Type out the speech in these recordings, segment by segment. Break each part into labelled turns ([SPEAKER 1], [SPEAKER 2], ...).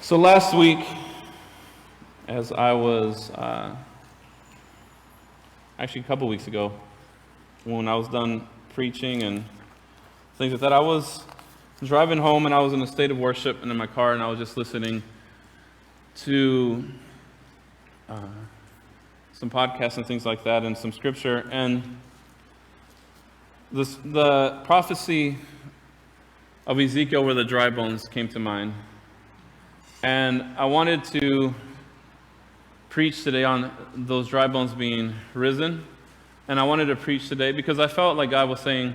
[SPEAKER 1] So last week, as I was, actually a couple weeks ago, when I was done preaching and things like that, I was driving home and I was in a state of worship and in my car, and I was just listening to some podcasts and things like that and some scripture, and the prophecy of Ezekiel where the dry bones came to mind. And I wanted to preach today on those dry bones being risen. And I wanted to preach today because I felt like God was saying,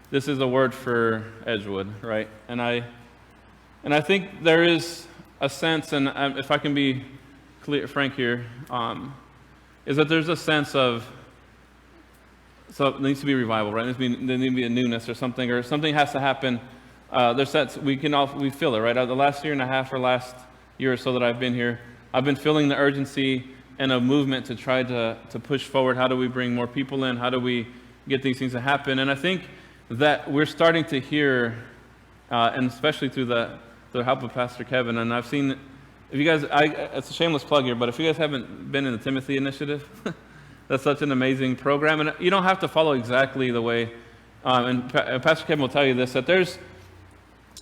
[SPEAKER 1] this is a word for Edgewood, right? And I think there is a sense, and if I can be frank here, is that there's a sense of, so there needs to be revival, right? There needs to be a newness or something has to happen. There's that we feel it, right? The last year and a half or last year or so that I've been here, I've been feeling the urgency and a movement to try to push forward. How do we bring more people in? How do we get these things to happen? And I think that we're starting to hear, and especially through the help of Pastor Kevin, and I've seen, if you guys, it's a shameless plug here, but if you guys haven't been in the Timothy Initiative, that's such an amazing program, and you don't have to follow exactly the way, and Pastor Kevin will tell you this, that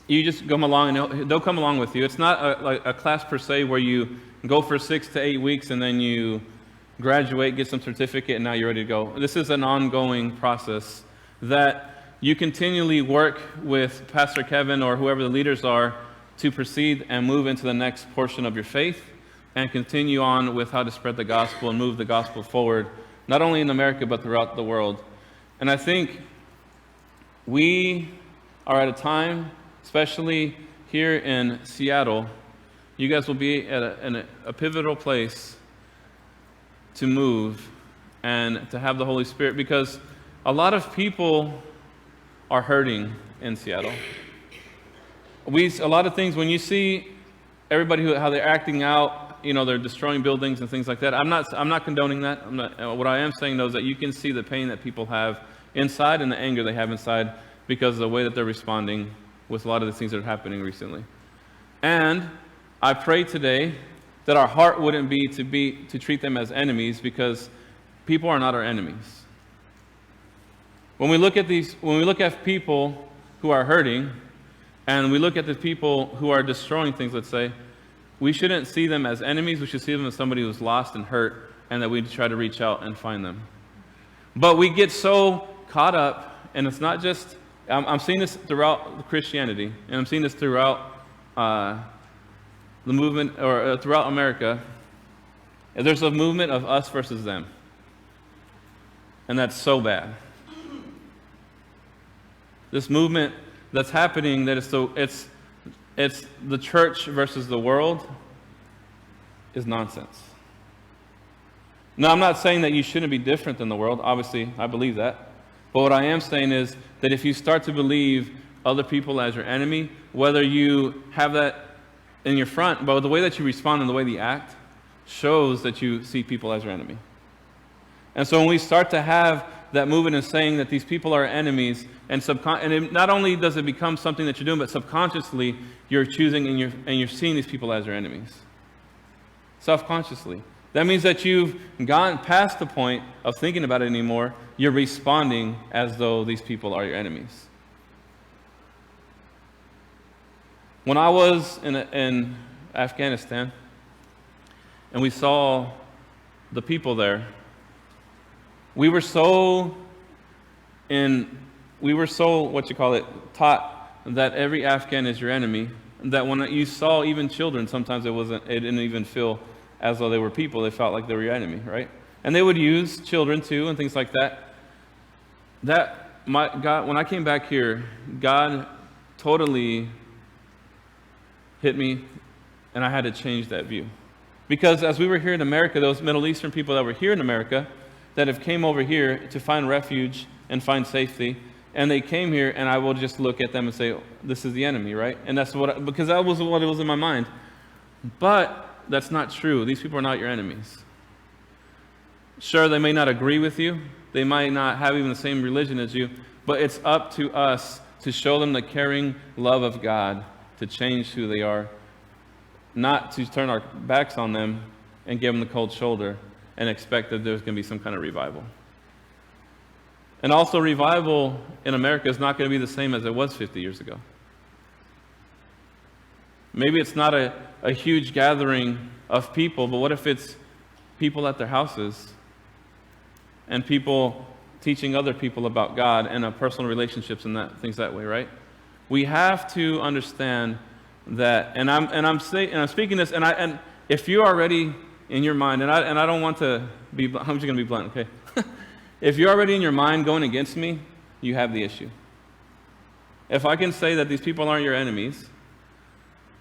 [SPEAKER 1] you just come along and they'll come along with you. It's not like a class per se where you go for 6 to 8 weeks and then you graduate, get some certificate, and now you're ready to go. This is an ongoing process that you continually work with Pastor Kevin or whoever the leaders are to proceed and move into the next portion of your faith and continue on with how to spread the gospel and move the gospel forward, not only in America but throughout the world. And I think we are at a time, especially here in Seattle, you guys will be at a pivotal place to move and to have the Holy Spirit, because a lot of people are hurting in Seattle. A lot of things, when you see everybody how they're acting out, they're destroying buildings and things like that. I'm not condoning that. What I am saying though is that you can see the pain that people have inside and the anger they have inside because of the way that they're responding with a lot of the things that are happening recently. And I pray today that our heart wouldn't be to treat them as enemies, because people are not our enemies. When we look at people who are hurting, and we look at the people who are destroying things, let's say, we shouldn't see them as enemies. We should see them as somebody who's lost and hurt, and that we try to reach out and find them. But we get so caught up, and it's not just, I'm seeing this throughout Christianity, and I'm seeing this throughout the movement, or throughout America. There's a movement of us versus them, and that's so bad. This movement that's happening, that it's the church versus the world, is nonsense. Now, I'm not saying that you shouldn't be different than the world. Obviously, I believe that. But what I am saying is that if you start to believe other people as your enemy, whether you have that in your front, but the way that you respond and the way you act shows that you see people as your enemy. And so when we start to have that movement in saying that these people are enemies, and not only does it become something that you're doing, but subconsciously you're choosing and you're seeing these people as your enemies. Self-consciously. That means that you've gone past the point of thinking about it anymore. You're responding as though these people are your enemies. When I was in Afghanistan, and we saw the people there, we were so taught that every Afghan is your enemy, that when you saw even children, sometimes it didn't even feel as though they were people. They felt like they were your enemy, right? And they would use children too and things like that. When I came back here, God totally hit me, and I had to change that view. Because as we were here in America, those Middle Eastern people that were here in America, that have came over here to find refuge and find safety, and they came here, and I will just look at them and say, this is the enemy, right? And because that was what it was in my mind. But that's not true. These people are not your enemies. Sure, they may not agree with you. They might not have even the same religion as you, but it's up to us to show them the caring love of God, to change who they are, not to turn our backs on them and give them the cold shoulder and expect that there's going to be some kind of revival. And also, revival in America is not going to be the same as it was 50 years ago. Maybe it's not a huge gathering of people, but what if it's people at their houses and people teaching other people about God and personal relationships and things that way, right? We have to understand that, and I'm speaking this, and if you're already in your mind, and I don't want to be, I'm just going to be blunt, okay? If you're already in your mind going against me, you have the issue. If I can say that these people aren't your enemies,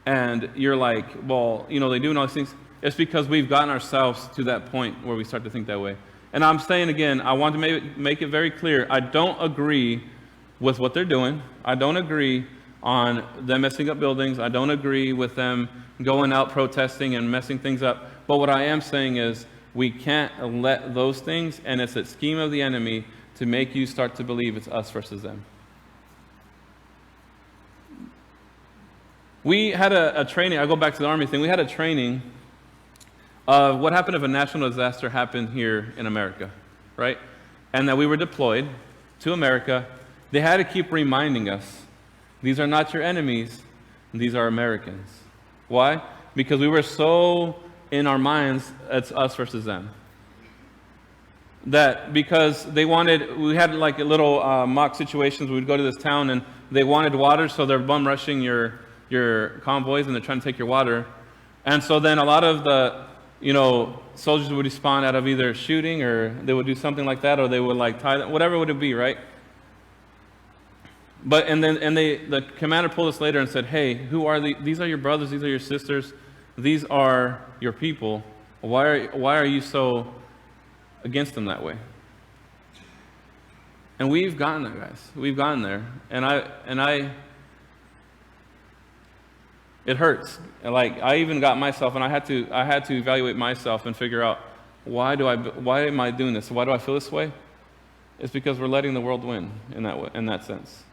[SPEAKER 1] and you're like, well, they do all these things, it's because we've gotten ourselves to that point where we start to think that way. And I'm saying again, I want to make it very clear, I don't agree with what they're doing. I don't agree on them messing up buildings. I don't agree with them going out protesting and messing things up. But what I am saying is, we can't let those things, and it's a scheme of the enemy to make you start to believe it's us versus them. We had a training, I go back to the Army thing, we had a training of what happened if a national disaster happened here in America, right? And that we were deployed to America. They had to keep reminding us, these are not your enemies, these are Americans. Why? Because we were so in our minds, it's us versus them. That because we had like a little mock situations, we'd go to this town and they wanted water, so they're bum rushing your convoys and they're trying to take your water. And so then a lot of the, soldiers would respond out of either shooting or they would do something like that, or they would like tie them, whatever would it be, right? But the commander pulled us later and said, hey, who are these are your brothers, these are your sisters, these are your people. Why are you so against them that way? And we've gotten there, guys. We've gotten there. And it hurts. Like, I even got myself, and I had to evaluate myself and figure out, why am I doing this? Why do I feel this way? It's because we're letting the world win in that sense.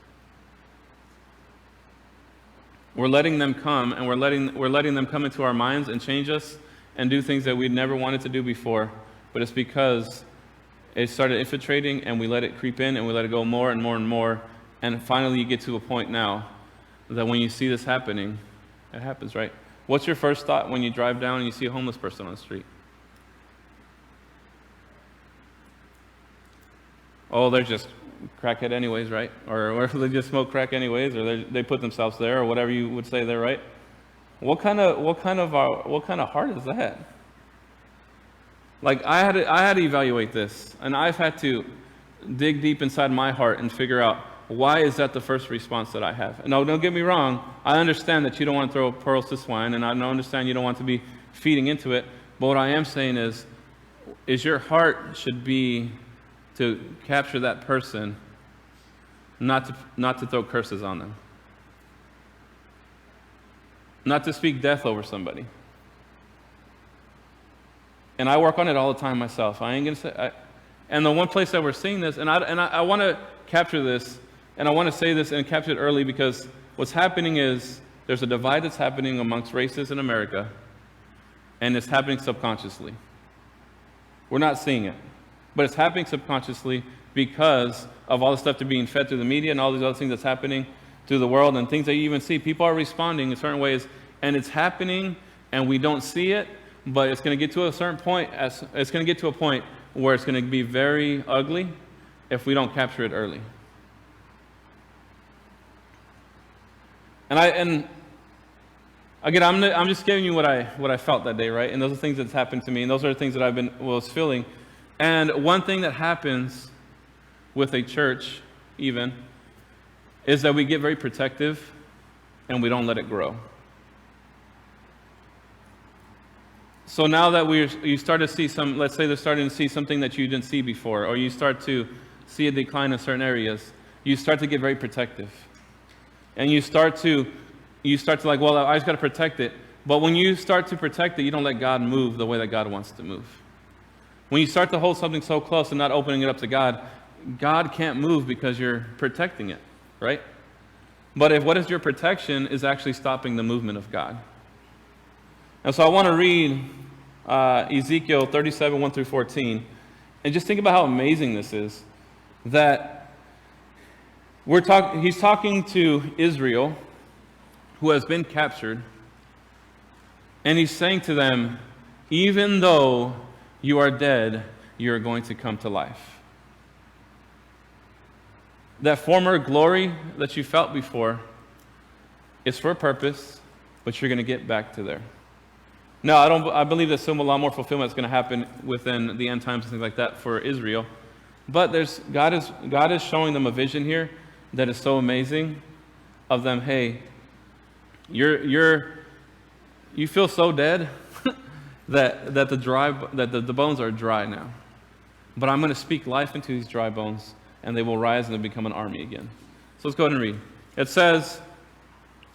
[SPEAKER 1] We're letting them come, and we're letting them come into our minds and change us and do things that we never wanted to do before. But it's because it started infiltrating, and we let it creep in, and we let it go more and more and more. And finally, you get to a point now that when you see this happening, it happens, right? What's your first thought when you drive down and you see a homeless person on the street? Oh, they're just crackhead anyways, right? Or they just smoke crack anyways, or they put themselves there, or whatever you would say there, right? What kind of heart is that? Like, I had to evaluate this, and I've had to dig deep inside my heart and figure out, why is that the first response that I have? No, don't get me wrong. I understand that you don't want to throw pearls to swine, and I understand you don't want to be feeding into it. But what I am saying is your heart should be to capture that person, not to throw curses on them, not to speak death over somebody. And I work on it all the time myself. I ain't gonna say. And the one place that we're seeing this, and I want to capture this, and I want to say this and capture it early, because what's happening is there's a divide that's happening amongst races in America, and it's happening subconsciously. We're not seeing it, but it's happening subconsciously because of all the stuff that's being fed through the media and all these other things that's happening through the world and things that you even see. People are responding in certain ways, and it's happening, and we don't see it, but it's going to get to a certain point. It's going to get to a point where it's going to be very ugly if we don't capture it early. And again, I'm just giving you what I felt that day, right? And those are things that's happened to me, and those are the things that I was feeling. And one thing that happens with a church, even, is that we get very protective, and we don't let it grow. So now that you start to see let's say they're starting to see something that you didn't see before, or you start to see a decline in certain areas, you start to get very protective. And you start to like, well, I just got to protect it. But when you start to protect it, you don't let God move the way that God wants to move. When you start to hold something so close and not opening it up to God, God can't move because you're protecting it, right? But what is your protection is actually stopping the movement of God. And so I want to read Ezekiel 37, 1 through 14, and just think about how amazing this is. That he's talking to Israel, who has been captured, and he's saying to them, even though you are dead, you are going to come to life. That former glory that you felt before is for a purpose, but you're going to get back to there. Now, I believe that some a lot more fulfillment is going to happen within the end times and things like that for Israel. But God is showing them a vision here that is so amazing of them. Hey, you feel so dead that the bones are dry now. But I'm going to speak life into these dry bones, and they will rise and they'll become an army again. So let's go ahead and read. It says,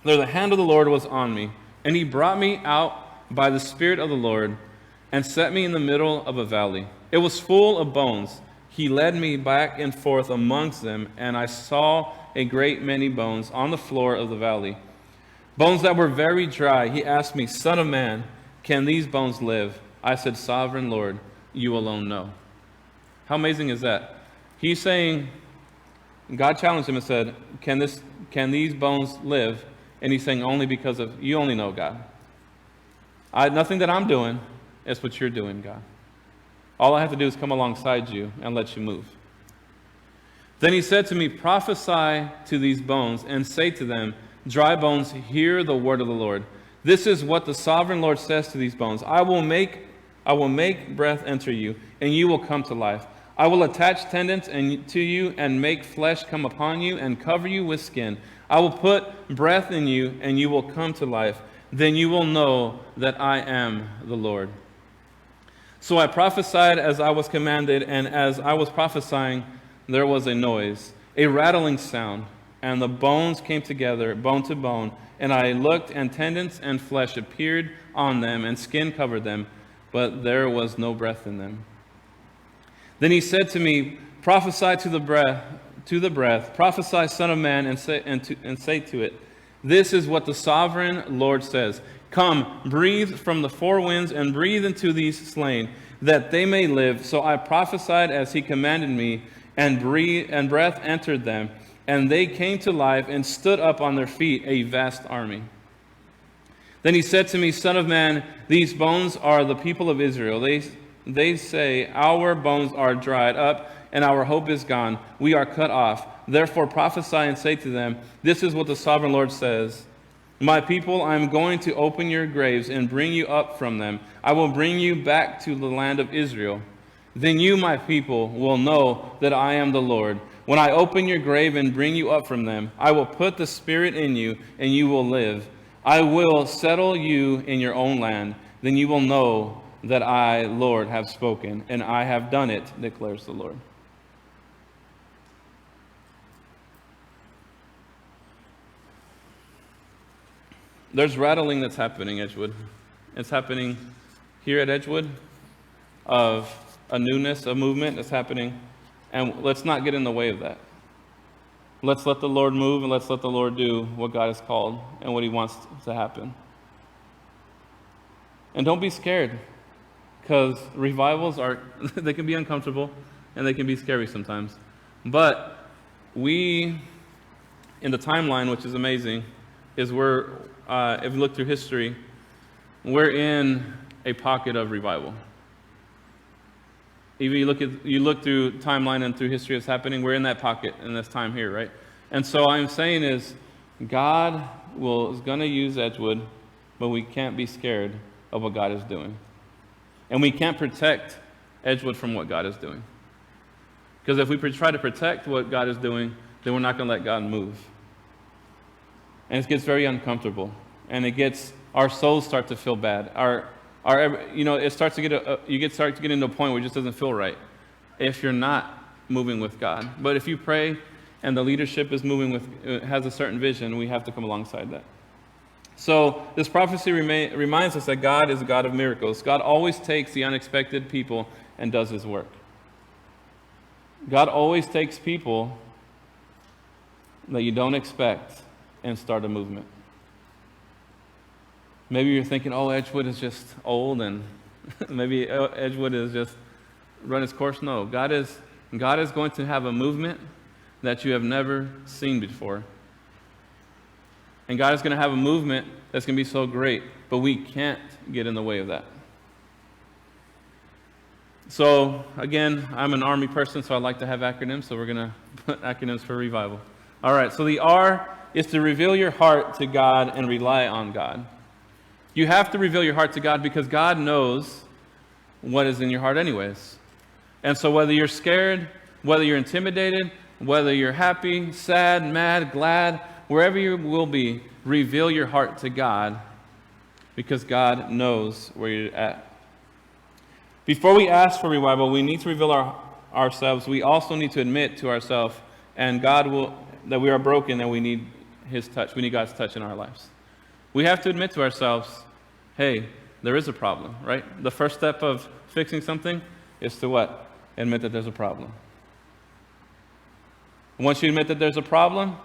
[SPEAKER 1] "There the hand of the Lord was on me, and he brought me out by the Spirit of the Lord, and set me in the middle of a valley. It was full of bones. He led me back and forth amongst them, and I saw a great many bones on the floor of the valley, bones that were very dry. He asked me, 'Son of man, can these bones live?' I said, 'Sovereign Lord, you alone know.'" How amazing is that? He's saying, God challenged him and said, can these bones live? And he's saying, only because of, you only know, God. Nothing that I'm doing, it's what you're doing, God. All I have to do is come alongside you and let you move. Then he said to me, "Prophesy to these bones and say to them, 'Dry bones, hear the word of the Lord. This is what the sovereign Lord says to these bones. I will make breath enter you, and you will come to life. I will attach tendons to you and make flesh come upon you and cover you with skin. I will put breath in you, and you will come to life. Then you will know that I am the Lord.' So I prophesied as I was commanded, and as I was prophesying, there was a noise, a rattling sound, and the bones came together, bone to bone. And I looked, and tendons and flesh appeared on them, and skin covered them, but there was no breath in them. Then he said to me, 'Prophesy to the breath, prophesy, Son of man, and say to it, this is what the sovereign Lord says. Come, breathe from the four winds and breathe into these slain, that they may live.' So I prophesied as he commanded me, and breath entered them, and they came to life and stood up on their feet, a vast army. Then he said to me, 'Son of man, these bones are the people of Israel. They say, our bones are dried up, and our hope is gone. We are cut off. Therefore prophesy and say to them, this is what the sovereign Lord says. My people, I am going to open your graves and bring you up from them. I will bring you back to the land of Israel. Then you, my people, will know that I am the Lord. When I open your grave and bring you up from them, I will put the Spirit in you, and you will live. I will settle you in your own land. Then you will know that I, Lord, have spoken, and I have done it, declares the Lord." There's rattling that's happening, Edgewood. It's happening here at Edgewood of a newness, a movement that's happening, and let's not get in the way of that. Let's let the Lord move, and let's let the Lord do what God has called and what he wants to happen. And don't be scared, because revivals they can be uncomfortable and they can be scary sometimes. But we, in the timeline, which is amazing, is if you look through history, we're in a pocket of revival. Even you look through timeline and through history that's happening, we're in that pocket in this time here, right? And so I'm saying is, God is going to use Edgewood, but we can't be scared of what God is doing. And we can't protect Edgewood from what God is doing. Because if we try to protect what God is doing, then we're not going to let God move. And it gets very uncomfortable. And our souls start to feel bad. It starts to start to get into a point where it just doesn't feel right if you're not moving with God. But if you pray and the leadership is has a certain vision, we have to come alongside that. So this prophecy reminds us that God is a God of miracles. God always takes the unexpected people and does his work. God always takes people that you don't expect and start a movement. Maybe you're thinking, oh, Edgewood is just old, and maybe Edgewood is just run its course. No, God is going to have a movement that you have never seen before. And God is going to have a movement that's going to be so great, but we can't get in the way of that. So, again, I'm an Army person, so I like to have acronyms, so we're going to put acronyms for revival. All right, so the R is to reveal your heart to God and rely on God. You have to reveal your heart to God because God knows what is in your heart anyways. And so whether you're scared, whether you're intimidated, whether you're happy, sad, mad, glad, wherever you will be, reveal your heart to God because God knows where you're at. Before we ask for revival, we need to reveal ourselves. We also need to admit to ourselves and that we are broken and we need His touch. We need God's touch in our lives. We have to admit to ourselves, hey, there is a problem, right? The first step of fixing something is to what? Admit that there's a problem. Once you admit that there's a problem,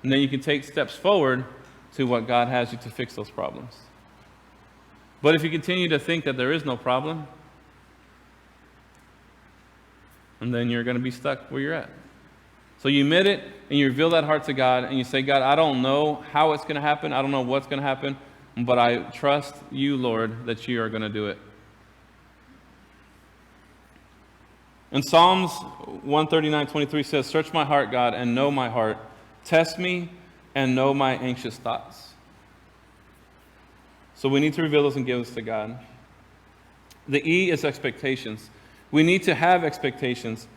[SPEAKER 1] then you can take steps forward to what God has you to fix those problems. But if you continue to think that there is no problem, and then you're going to be stuck where you're at. So you admit it, and you reveal that heart to God, and you say, God, I don't know how it's going to happen. I don't know what's going to happen, but I trust you, Lord, that you are going to do it. And Psalms 139:23 says, search my heart, God, and know my heart. Test me and know my anxious thoughts. So we need to reveal those and give this to God. The E is expectations. We need to have expectations.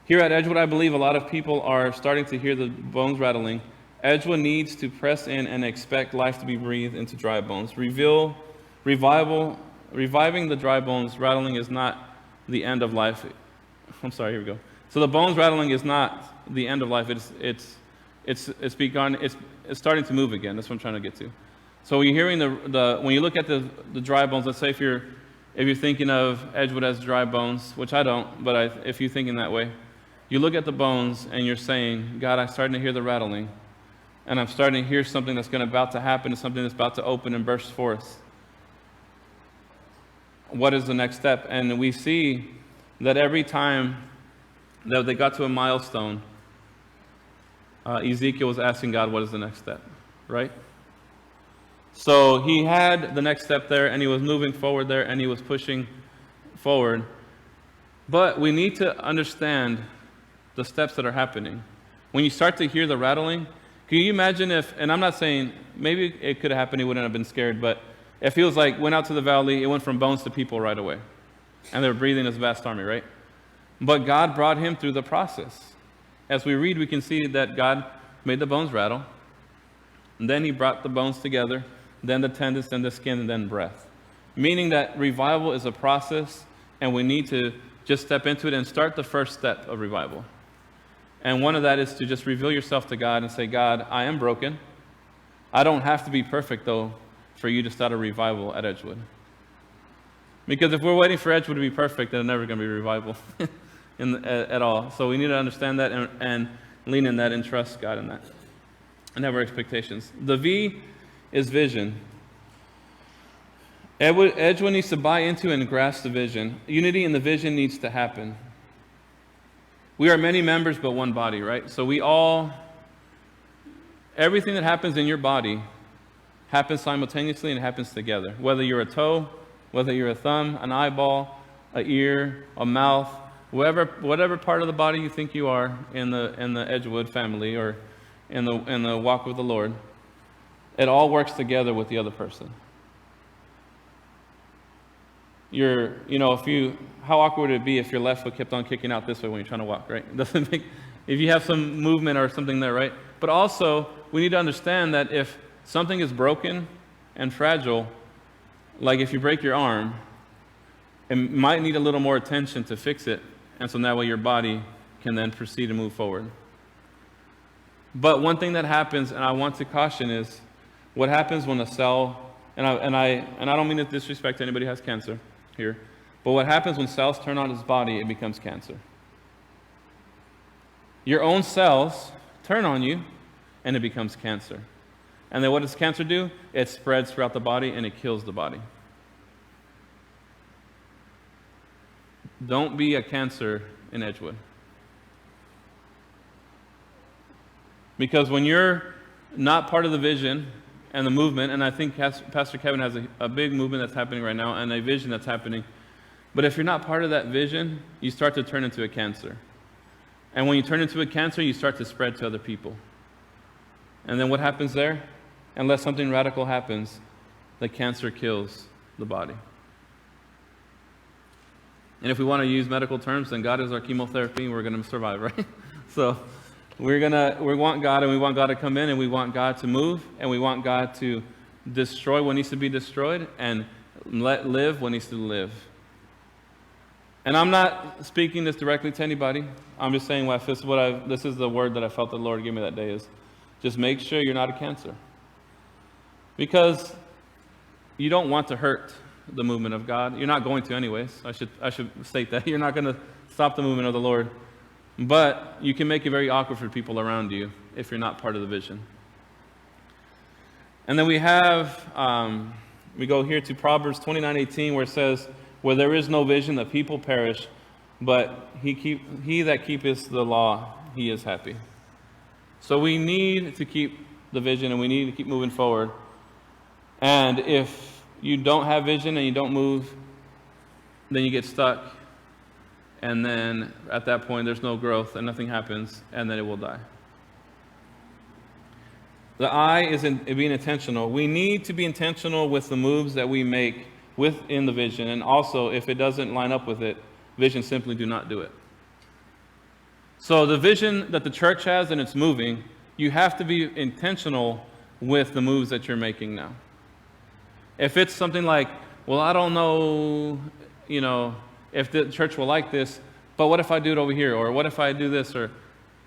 [SPEAKER 1] Here at Edgewood, I believe a lot of people are starting to hear the bones rattling. Edgewood needs to press in and expect life to be breathed into dry bones. Reviving the dry bones rattling is not the end of life. I'm sorry, here we go. So the bones rattling is not the end of life. It's starting to move again. That's what I'm trying to get to. So when you're hearing when you look at the dry bones, let's say if you're thinking of Edgewood as dry bones, which I don't, but if you're thinking that way, you look at the bones and you're saying, God, I'm starting to hear the rattling, and I'm starting to hear something that's about to happen, and something that's about to open and burst forth. What is the next step? And we see that every time that they got to a milestone, Ezekiel was asking God, what is the next step, right? So he had the next step there, and he was moving forward there, and he was pushing forward. But we need to understand the steps that are happening. When you start to hear the rattling, can you imagine and I'm not saying, maybe it could have happened, he wouldn't have been scared, but it feels like went out to the valley, it went from bones to people right away. And they were breathing this vast army, right? But God brought him through the process. As we read, we can see that God made the bones rattle, and then he brought the bones together, then the tendons, then the skin, and then breath. Meaning that revival is a process, and we need to just step into it and start the first step of revival. And one of that is to just reveal yourself to God and say, God, I am broken. I don't have to be perfect, though, for you to start a revival at Edgewood. Because if we're waiting for Edgewood to be perfect, then it's never going to be revival at all. So we need to understand that and lean in that and trust God in that. And have our expectations. The V is vision. Edgewood needs to buy into and grasp the vision. Unity in the vision needs to happen. We are many members, but one body, right? So everything that happens in your body happens simultaneously and happens together. Whether you're a toe, whether you're a thumb, an eyeball, an ear, a mouth, whatever part of the body you think you are in the Edgewood family or in the walk with the Lord, it all works together with the other person. How awkward would it be if your left foot kept on kicking out this way when you're trying to walk, right? It doesn't make, if you have some movement or something there, right? But also, we need to understand that if something is broken and fragile, like if you break your arm, it might need a little more attention to fix it, and so that way your body can then proceed to move forward. But one thing that happens, and I want to caution, is what happens when a cell, and I don't mean to disrespect anybody who has cancer here, but what happens when cells turn on its body, it becomes cancer. Your own cells turn on you, and it becomes cancer. And then what does cancer do? It spreads throughout the body and it kills the body. Don't be a cancer in Edgewood. Because when you're not part of the vision and the movement, and I think Pastor Kevin has a big movement that's happening right now and a vision that's happening, but if you're not part of that vision, you start to turn into a cancer. And when you turn into a cancer, you start to spread to other people. And then what happens there? Unless something radical happens, the cancer kills the body. And if we want to use medical terms, then God is our chemotherapy and we're going to survive, right? So we want God, and we want God to come in, and we want God to move, and we want God to destroy what needs to be destroyed and let live what needs to live. And I'm not speaking this directly to anybody. I'm just saying this is the word that I felt the Lord give me that day, is just make sure you're not a cancer. Because you don't want to hurt the movement of God. You're not going to anyways. I should state that. You're not going to stop the movement of the Lord. But you can make it very awkward for people around you if you're not part of the vision. And then we go here to Proverbs 29:18, where it says, where there is no vision, the people perish, but he that keepeth the law, he is happy. So we need to keep the vision, and we need to keep moving forward. And if you don't have vision and you don't move, then you get stuck. And then at that point, there's no growth and nothing happens, and then it will die. The I is in being intentional. We need to be intentional with the moves that we make within the vision. And also, if it doesn't line up with it, vision simply do not do it. So the vision that the church has and it's moving, you have to be intentional with the moves that you're making now. If it's something like, well, I don't know, if the church will like this, but what if I do it over here? Or what if I do this? Or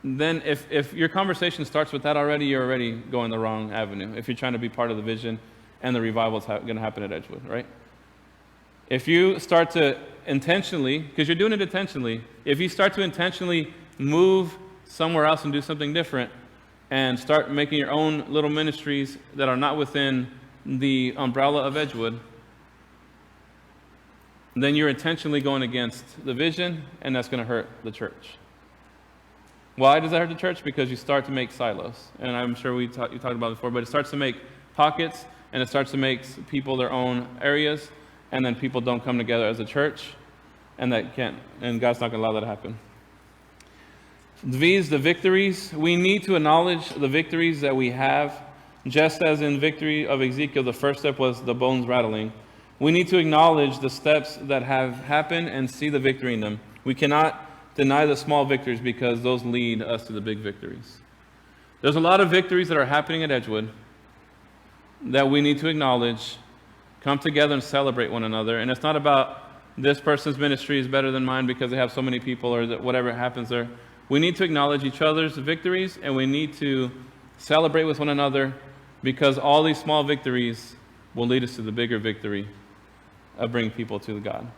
[SPEAKER 1] then if your conversation starts with that already, you're already going the wrong avenue. If you're trying to be part of the vision and the revival is going to happen at Edgewood, right? If you start to intentionally, because you're doing it intentionally, if you start to intentionally move somewhere else and do something different and start making your own little ministries that are not within the umbrella of Edgewood, then you're intentionally going against the vision, and that's going to hurt the church. Why does that hurt the church? Because you start to make silos. And I'm sure you talked about it before, but it starts to make pockets, and it starts to make people their own areas, and then people don't come together as a church, and God's not going to allow that to happen. These, the victories, we need to acknowledge the victories that we have. Just as in victory of Ezekiel, the first step was the bones rattling. We need to acknowledge the steps that have happened and see the victory in them. We cannot deny the small victories because those lead us to the big victories. There's a lot of victories that are happening at Edgewood that we need to acknowledge, come together and celebrate one another. And it's not about this person's ministry is better than mine because they have so many people or that whatever happens there. We need to acknowledge each other's victories, and we need to celebrate with one another, because all these small victories will lead us to the bigger victory of bringing people to God.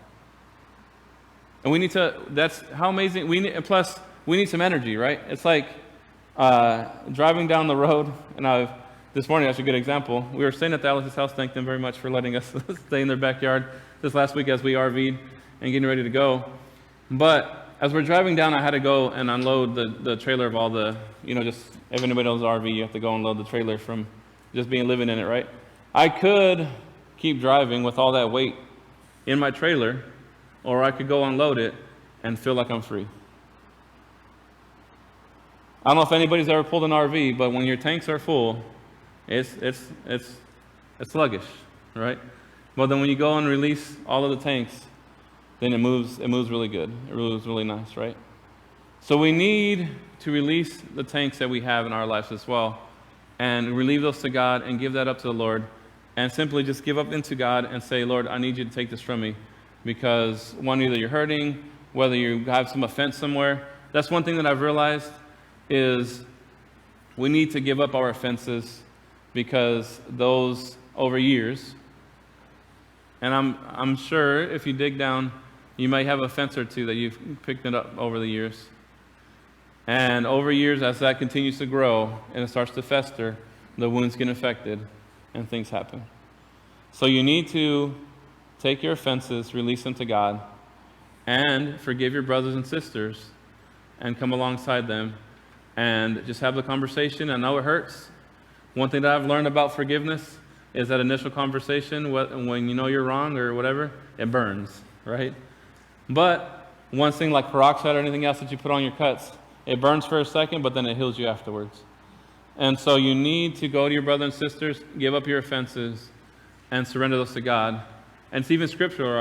[SPEAKER 1] And we need to, that's how amazing, plus we need some energy, right? It's like driving down the road, and this morning, that's a good example. We were staying at the Alice's house. Thank them very much for letting us stay in their backyard this last week as we RV'd and getting ready to go. But as we're driving down, I had to go and unload the trailer of all the, just if anybody knows RV, you have to go unload the trailer from just living in it, right? I could keep driving with all that weight in my trailer, or I could go unload it and feel like I'm free. I don't know if anybody's ever pulled an RV, but when your tanks are full, it's sluggish, right? But then when you go and release all of the tanks, then it moves really good. It moves really nice, right? So we need to release the tanks that we have in our lives as well, and relieve those to God and give that up to the Lord, and simply just give up into God and say, Lord, I need you to take this from me, because either you're hurting, whether you have some offense somewhere. That's one thing that I've realized is we need to give up our offenses, because those over years, and I'm sure if you dig down, you might have a offense or two that you've picked it up over the years. And over years, as that continues to grow and it starts to fester, the wounds get infected, and things happen. So you need to take your offenses, release them to God, and forgive your brothers and sisters, and come alongside them, and just have the conversation. I know it hurts. One thing that I've learned about forgiveness is that initial conversation, when you know you're wrong or whatever, it burns, right? But one thing like peroxide or anything else that you put on your cuts, it burns for a second, but then it heals you afterwards. And so you need to go to your brothers and sisters, give up your offenses, and surrender those to God. And it's even scriptural,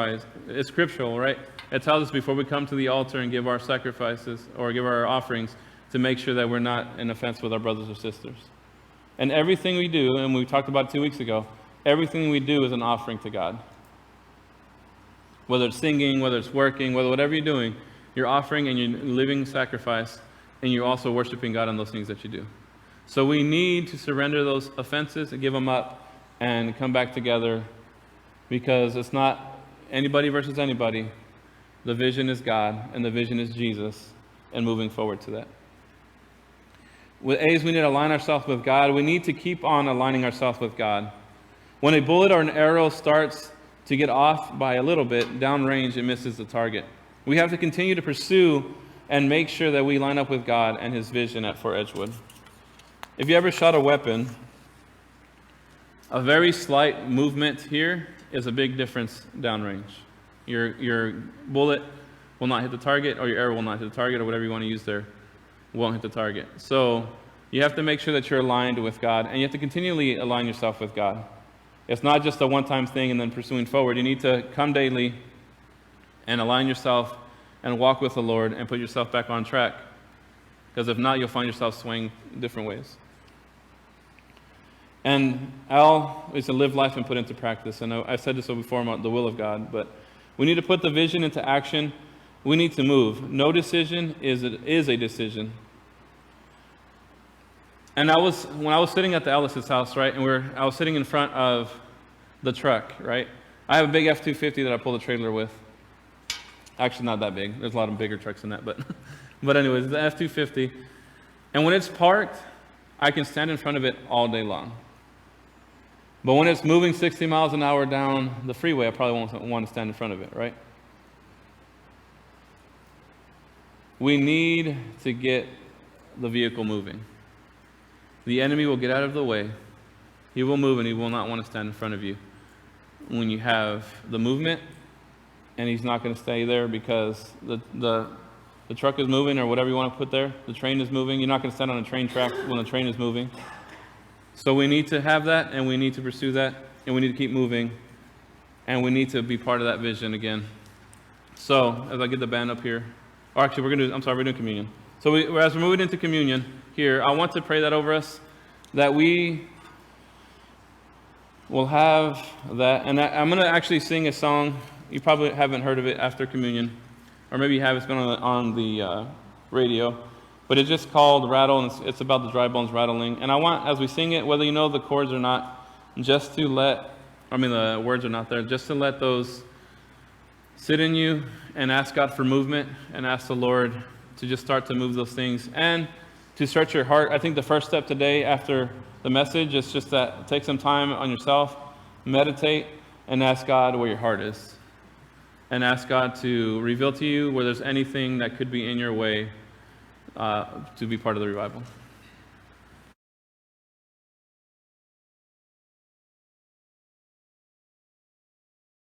[SPEAKER 1] right? It tells us before we come to the altar and give our sacrifices or give our offerings to make sure that we're not in offense with our brothers or sisters. And everything we do, and we talked about it 2 weeks ago, everything we do is an offering to God. Whether it's singing, whether it's working, whatever you're doing, you're offering and you're living sacrifice, and you're also worshiping God on those things that you do. So we need to surrender those offenses and give them up and come back together, because it's not anybody versus anybody. The vision is God, and the vision is Jesus, and moving forward to that. With A's, we need to align ourselves with God. We need to keep on aligning ourselves with God. When a bullet or an arrow starts to get off by a little bit, downrange, it misses the target. We have to continue to pursue and make sure that we line up with God and His vision at Fort Edgewood. If you ever shot a weapon, a very slight movement here is a big difference downrange. Your bullet will not hit the target, or your arrow will not hit the target, or whatever you want to use there won't hit the target. So you have to make sure that you're aligned with God, and you have to continually align yourself with God. It's not just a one-time thing and then pursuing forward. You need to come daily and align yourself and walk with the Lord and put yourself back on track. Because if not, you'll find yourself swaying different ways. And L is to live life and put into practice. And I said this before about the will of God, but we need to put the vision into action. We need to move. No decision is a decision. And when I was sitting at the Ellis's house, right, and I was sitting in front of the truck, right? I have a big F-250 that I pull the trailer with. Actually, not that big. There's a lot of bigger trucks than that, but anyways, the F-250. And when it's parked, I can stand in front of it all day long. But when it's moving 60 miles an hour down the freeway, I probably won't want to stand in front of it, right? We need to get the vehicle moving. The enemy will get out of the way. He will move, and he will not want to stand in front of you when you have the movement, and he's not going to stay there because the truck is moving, or whatever you want to put there. The train is moving. You're not going to stand on a train track when the train is moving. So we need to have that, and we need to pursue that, and we need to keep moving, and we need to be part of that vision again. So as I get the band up here, or actually we're doing communion. So as we're moving into communion here, I want to pray that over us, that we will have that. And I'm going to actually sing a song. You probably haven't heard of it after communion, or maybe you have. It's been on the radio. But it's just called Rattle, and it's about the dry bones rattling. And I want, as we sing it, whether you know the chords or not, just to the words are not there, just to let those sit in you and ask God for movement, and ask the Lord to just start to move those things and to search your heart. I think the first step today after the message is just that take some time on yourself, meditate, and ask God where your heart is. And ask God to reveal to you where there's anything that could be in your way to be part of the revival.